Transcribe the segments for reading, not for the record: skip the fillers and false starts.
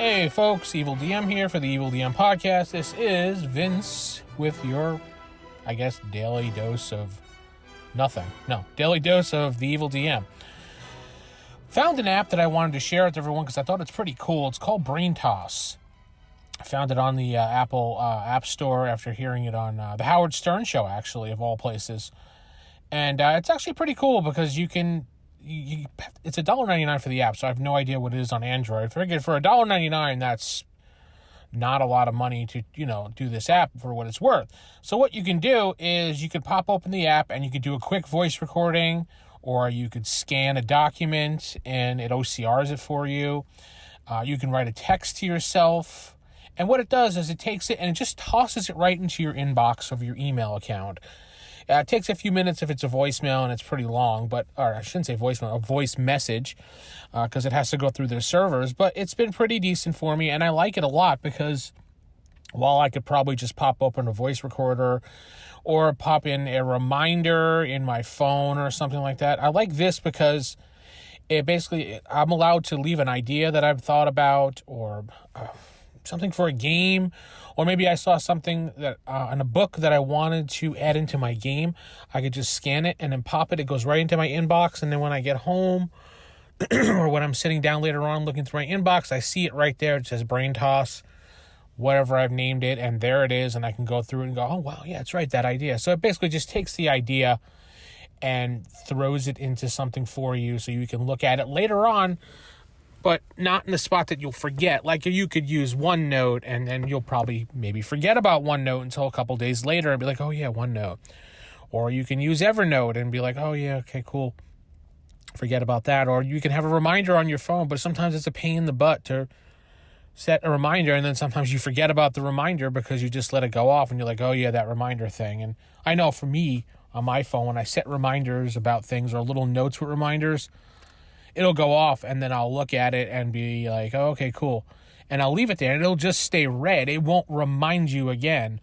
Hey folks, Evil DM here for the Evil DM podcast. This is Vince with your, daily dose of nothing. No, daily dose of the Evil DM. Found an app that I wanted to share with everyone because I thought it's pretty cool. It's called Brain Toss. I found it on the Apple App Store after hearing it on the Howard Stern show, actually, of all places. And it's actually pretty cool because you can... it's $1.99 for the app, so I have no idea what it is on Android. For $1.99, that's not a lot of money to, do this app for what it's worth. So what you can do is you could pop open the app and you could do a quick voice recording, or you could scan a document and it OCRs it for you. You can write a text to yourself. And what it does is it takes it and it just tosses it right into your inbox of your email account. It takes a few minutes if it's a voicemail and it's pretty long, or I shouldn't say voicemail, a voice message, because it has to go through their servers. But it's been pretty decent for me, and I like it a lot because while I could probably just pop open a voice recorder or pop in a reminder in my phone or something like that, I like this because it basically, I'm allowed to leave an idea that I've thought about, or something for a game, or maybe I saw something that in a book that I wanted to add into my game. I could just scan it and then pop it. It goes right into my inbox, and then when I get home or when I'm sitting down later on looking through my inbox, I see it right there. It says Brain Toss, whatever I've named it, and there it is, and I can go through it and go, oh, wow, yeah, it's right, that idea. So it basically just takes the idea and throws it into something for you so you can look at it later on, but not in the spot that you'll forget. Like, you could use OneNote, and then you'll probably maybe forget about OneNote until a couple days later and be like, oh, yeah, OneNote. Or you can use Evernote and be like, oh, yeah, okay, cool. Forget about that. Or you can have a reminder on your phone, but sometimes it's a pain in the butt to set a reminder, and then sometimes you forget about the reminder because you just let it go off, and you're like, oh, yeah, that reminder thing. And I know for me, on my phone, when I set reminders about things or little notes with reminders, it'll go off, and then I'll look at it and be like, oh, okay, cool. And I'll leave it there, and it'll just stay red. It won't remind you again.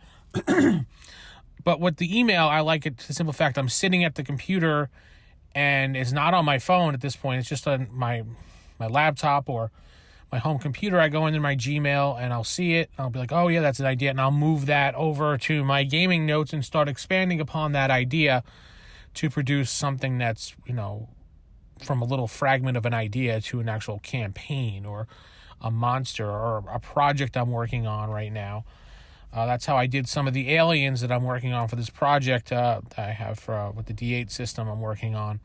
But with the email, I like it to the simple fact I'm sitting at the computer, and it's not on my phone at this point. It's just on my laptop or my home computer. I go into my Gmail, and I'll see it. I'll be like, oh, yeah, that's an idea. And I'll move that over to my gaming notes and start expanding upon that idea to produce something that's, from a little fragment of an idea to an actual campaign or a monster or a project I'm working on right now. That's how I did some of the aliens that I'm working on for this project that I have with the D8 system I'm working on.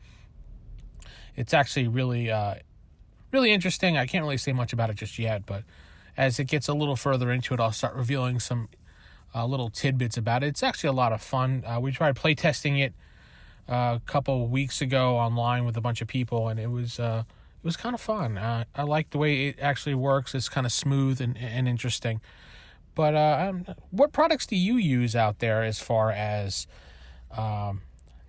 It's actually really interesting. I can't really say much about it just yet, but as it gets a little further into it, I'll start revealing some little tidbits about it. It's actually a lot of fun. We tried playtesting it a couple weeks ago online with a bunch of people, and it was kind of fun. I like the way it actually works. It's kind of smooth and interesting. But what products do you use out there as far as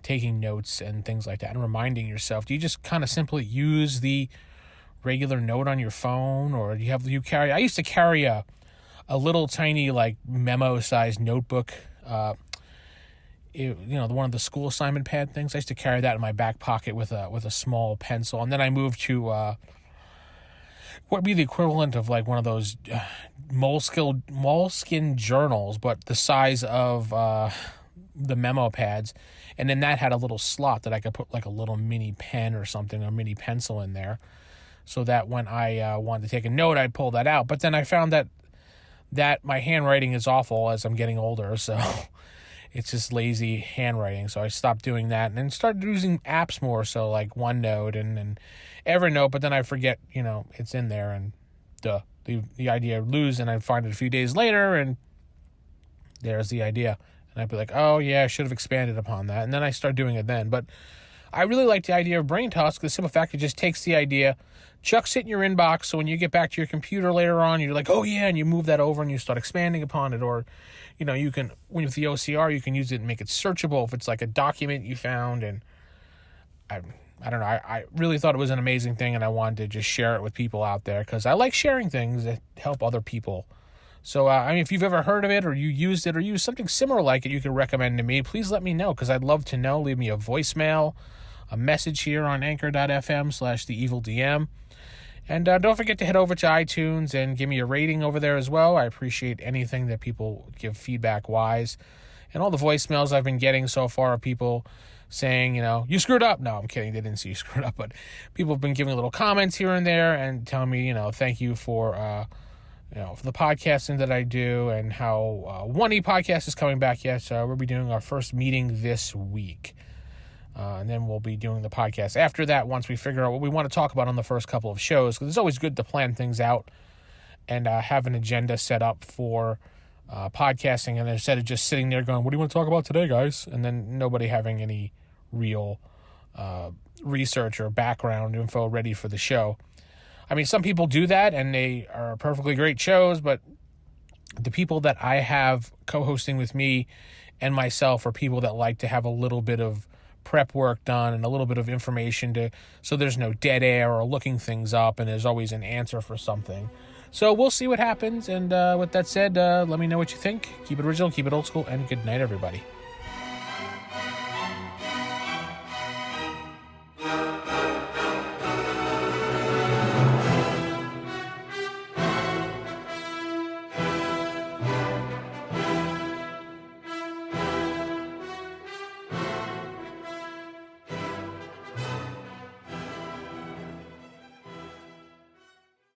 taking notes and things like that and reminding yourself? Do you just kind of simply use the regular note on your phone, or do you carry? I used to carry a little tiny like memo-sized notebook. One of the school assignment pad things. I used to carry that in my back pocket with a small pencil, and then I moved to what would be the equivalent of like one of those moleskin journals, but the size of the memo pads, and then that had a little slot that I could put like a little mini pen or something, a mini pencil in there, so that when I wanted to take a note, I'd pull that out. But then I found that my handwriting is awful as I'm getting older, so it's just lazy handwriting, so I stopped doing that and then started using apps more, so like OneNote and Evernote, but then I forget, it's in there, and the idea I lose, and I find it a few days later, and there's the idea. And I'd be like, oh, yeah, I should have expanded upon that, and then I start doing it then. But I really like the idea of Brain Toss, because the simple fact it just takes the idea, chucks it in your inbox, so when you get back to your computer later on, you're like, oh, yeah, and you move that over and you start expanding upon it. Or, you can, with the OCR, you can use it and make it searchable if it's like a document you found. And I don't know, I really thought it was an amazing thing, and I wanted to just share it with people out there, because I like sharing things that help other people. So, if you've ever heard of it, or you used it, or used something similar like it you can recommend to me, please let me know, because I'd love to know. Leave me a voicemail, a message here on anchor.fm/theevildm. And don't forget to head over to iTunes and give me a rating over there as well. I appreciate anything that people give feedback-wise. And all the voicemails I've been getting so far of people saying, you screwed up. No, I'm kidding. They didn't say you screwed up. But people have been giving little comments here and there and telling me, thank you for the podcasting that I do and how 1E podcast is coming back. Yes, we'll be doing our first meeting this week. And then we'll be doing the podcast after that once we figure out what we want to talk about on the first couple of shows. Because it's always good to plan things out and have an agenda set up for podcasting, and instead of just sitting there going, what do you want to talk about today, guys? And then nobody having any real research or background info ready for the show. I mean, some people do that, and they are perfectly great shows, but the people that I have co-hosting with me and myself are people that like to have a little bit of prep work done and a little bit of information so there's no dead air or looking things up, and there's always an answer for something. So we'll see what happens, and with that said, let me know what you think. Keep it original, keep it old school, and good night, everybody.